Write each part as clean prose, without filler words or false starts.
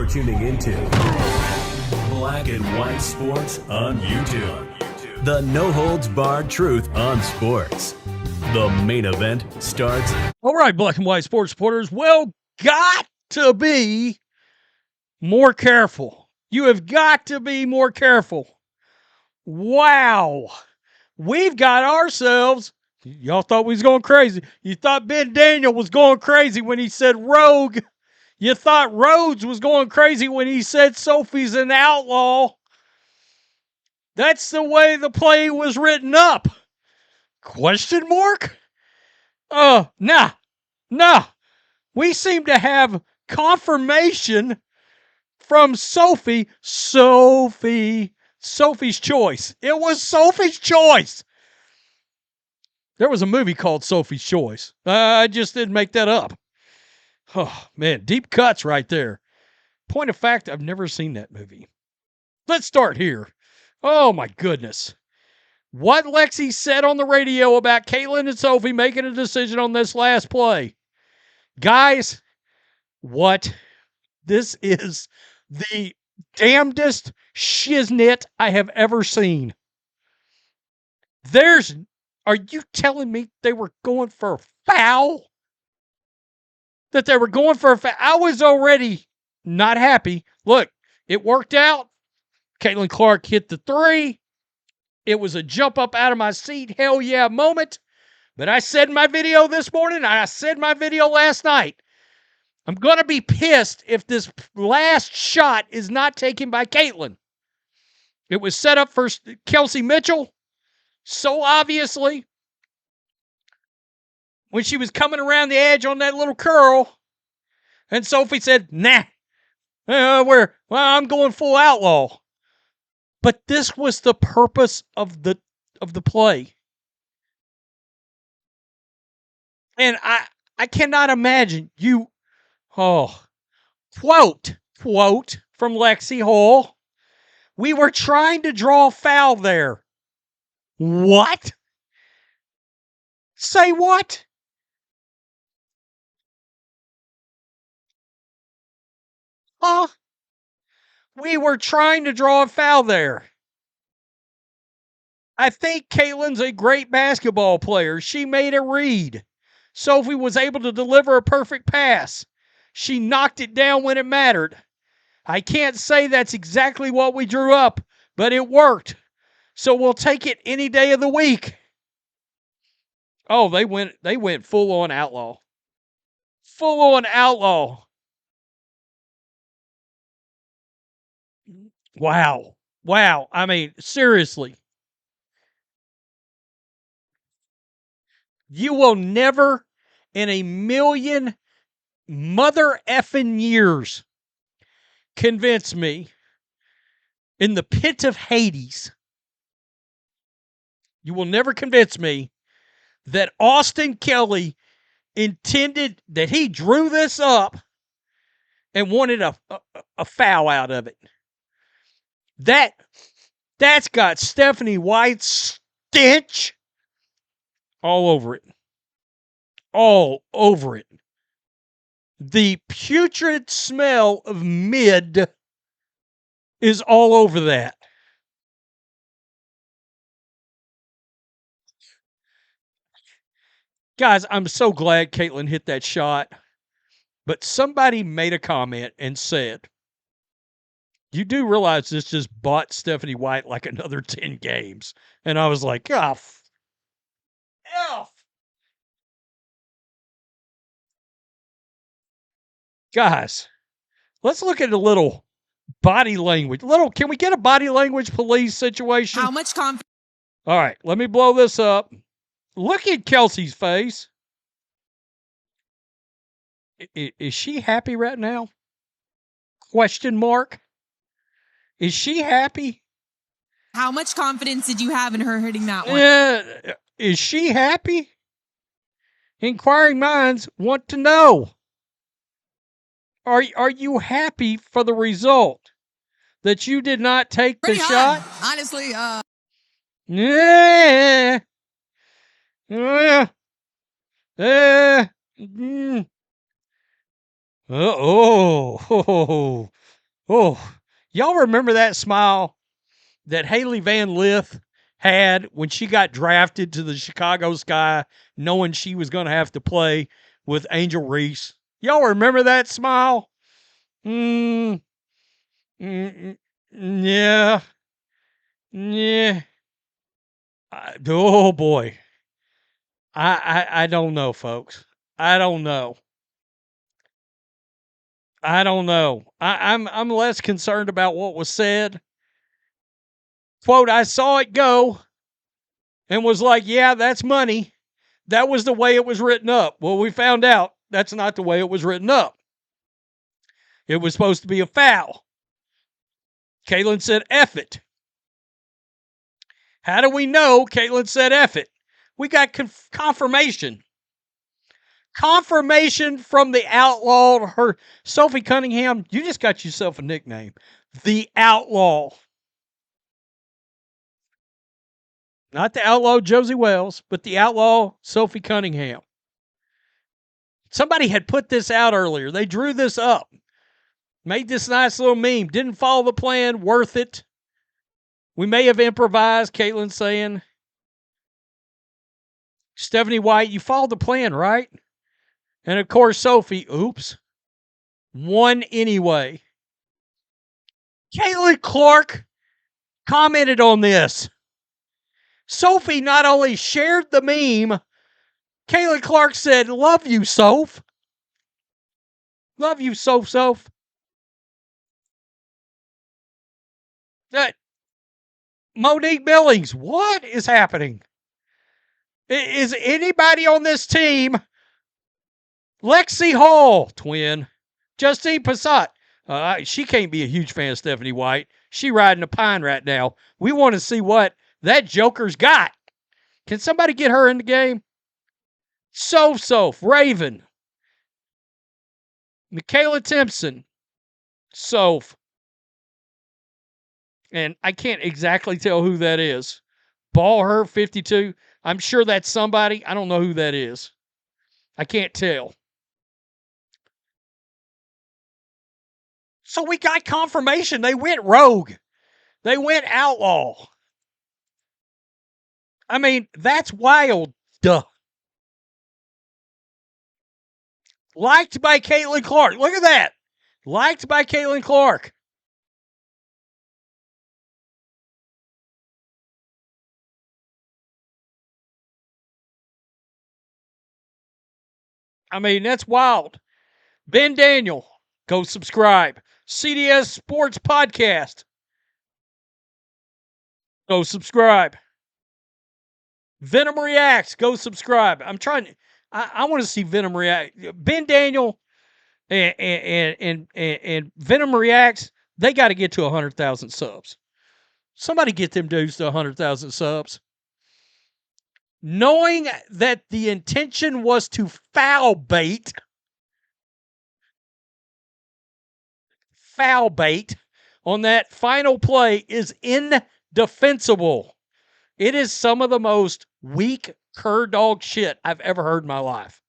You're tuning into Black and White Sports on YouTube. The no-holds-barred truth on sports. The main event starts. All right, Black and White Sports supporters, well, got to be more careful. You have got to be more careful. Wow. We've got ourselves, y'all thought we was going crazy. You thought Ben Daniel was going crazy when he said rogue. You thought Rhodes was going crazy when he said Sophie's an outlaw. That's the way the play was written up. Question mark? Nah. We seem to have confirmation from Sophie. Sophie's choice. It was Sophie's choice. There was a movie called Sophie's Choice. I just didn't make that up. Oh, man, deep cuts right there. Point of fact, I've never seen that movie. Let's start here. Oh, my goodness. What Lexi said on the radio about Caitlin and Sophie making a decision on this last play. Guys, what? This is the damnedest shiznit I have ever seen. Are you telling me they were going for a foul? That they were going for a foul? I was already not happy. Look, it worked out. Caitlin Clark hit the three. It was a jump up out of my seat, hell yeah moment. But I said in my video this morning, and I said in my video last night, I'm going to be pissed if this last shot is not taken by Caitlin. It was set up for Kelsey Mitchell, so obviously. When she was coming around the edge on that little curl, and Sophie said, nah, I'm going full outlaw. But this was the purpose of the play. And I cannot imagine quote from Lexi Hall, we were trying to draw a foul there. What? Say what? We were trying to draw a foul there. I think Caitlin's a great basketball player. She made a read. Sophie was able to deliver a perfect pass. She knocked it down when it mattered. I can't say that's exactly what we drew up, but it worked. So we'll take it any day of the week. Oh, they went full on outlaw. Full on outlaw. Wow. I mean, seriously. You will never in a million mother effing years convince me in the pit of Hades. You will never convince me that Austin Kelly intended, that he drew this up and wanted a foul out of it. That's got Stephanie White's stench all over it. All over it. The putrid smell of mid is all over that. Guys, I'm so glad Caitlin hit that shot. But somebody made a comment and said, you do realize this just bought Stephanie White like another 10 games. And I was like, F. Guys, let's look at a little body language. Can we get a body language police situation? How much confidence? All right, let me blow this up. Look at Kelsey's face. Is she happy right now? Question mark. Is she happy? How much confidence did you have in her hitting that one? Is she happy? Inquiring minds want to know. Are you happy for the result? That you did not take the shot? Honestly, Yeah. Oh. Oh, y'all remember that smile that Haley Van Lith had when she got drafted to the Chicago Sky, knowing she was going to have to play with Angel Reese? Y'all remember that smile? Mm, yeah. Yeah. Oh boy. I don't know, folks. I don't know. I don't know. I'm less concerned about what was said. Quote, I saw it go and was like, yeah, that's money. That was the way it was written up. Well, we found out that's not the way it was written up. It was supposed to be a foul. Caitlin said, F it. How do we know Caitlin said F it? We got confirmation. Confirmation from the outlaw, her Sophie Cunningham. You just got yourself a nickname. The Outlaw. Not the outlaw Josie Wells, but the outlaw Sophie Cunningham. Somebody had put this out earlier. They drew this up. Made this nice little meme. Didn't follow the plan. Worth it. We may have improvised, Caitlin saying. Stephanie White, you followed the plan, right? And of course, Sophie, oops, won anyway. Caitlin Clark commented on this. Sophie not only shared the meme, Caitlin Clark said, love you, Soph. Love you, Soph. That Monique Billings, what is happening? Is anybody on this team? Lexi Hall, twin. Justine Passat. She can't be a huge fan of Stephanie White. She riding a pine right now. We want to see what that Joker's got. Can somebody get her in the game? Soph, Raven. Michaela Timpson. Soph. And I can't exactly tell who that is. Ball her 52. I'm sure that's somebody. I don't know who that is. I can't tell. So we got confirmation. They went rogue. They went outlaw. I mean, that's wild. Duh. Liked by Caitlin Clark. Look at that. Liked by Caitlin Clark. I mean, that's wild. Ben Daniel, go subscribe. CDS Sports Podcast. Go subscribe. Venom Reacts. Go subscribe. I want to see Venom React. Ben Daniel and Venom Reacts, they got to get to 100,000 subs. Somebody get them dudes to 100,000 subs. Knowing that the intention was to foul bait on that final play is indefensible. It is some of the most weak cur dog shit I've ever heard in my life.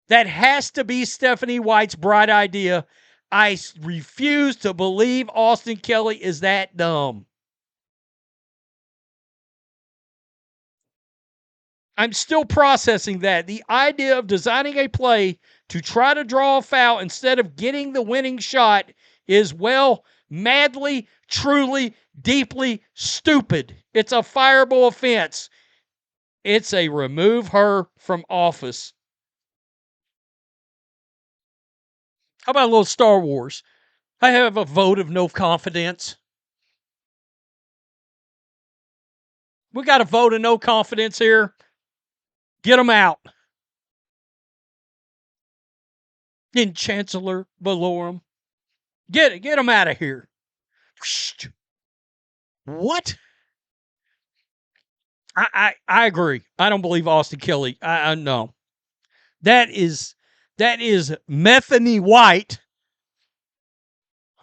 That has to be Stephanie White's bright idea. I refuse to believe Austin Kelly is that dumb. I'm still processing that. The idea of designing a play to try to draw a foul instead of getting the winning shot is, well, madly, truly, deeply stupid. It's a fireable offense. It's a remove her from office. How about a little Star Wars? I have a vote of no confidence. We got a vote of no confidence here. Get them out. In Chancellor Valorum. Get them out of here. What? I agree. I don't believe Austin Kelly. I no. That is Methany White.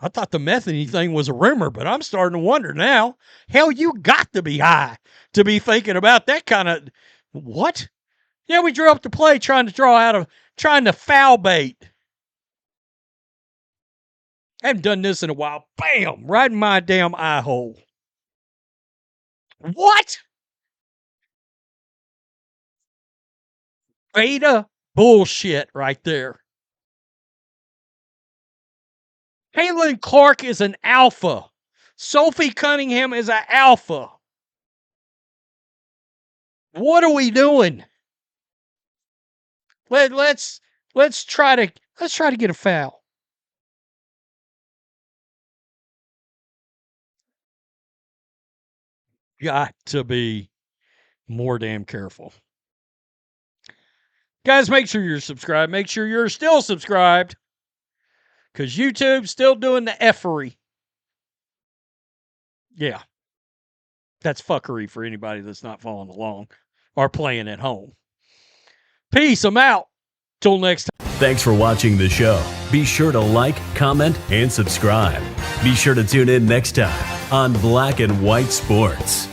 I thought the Methany thing was a rumor, but I'm starting to wonder now. Hell, you got to be high to be thinking about that kind of what? Yeah, we drew up the play trying to foul bait. Haven't done this in a while. Bam! Right in my damn eye hole. What? Beta bullshit right there. Caitlin Clark is an alpha. Sophie Cunningham is an alpha. What are we doing? Let's try to get a foul. Got to be more damn careful. Guys, make sure you're subscribed. Make sure you're still subscribed. Because YouTube's still doing the effery. Yeah. That's fuckery for anybody that's not following along or playing at home. Peace. I'm out. Till next time. Thanks for watching the show. Be sure to like, comment, and subscribe. Be sure to tune in next time on Black and White Sports.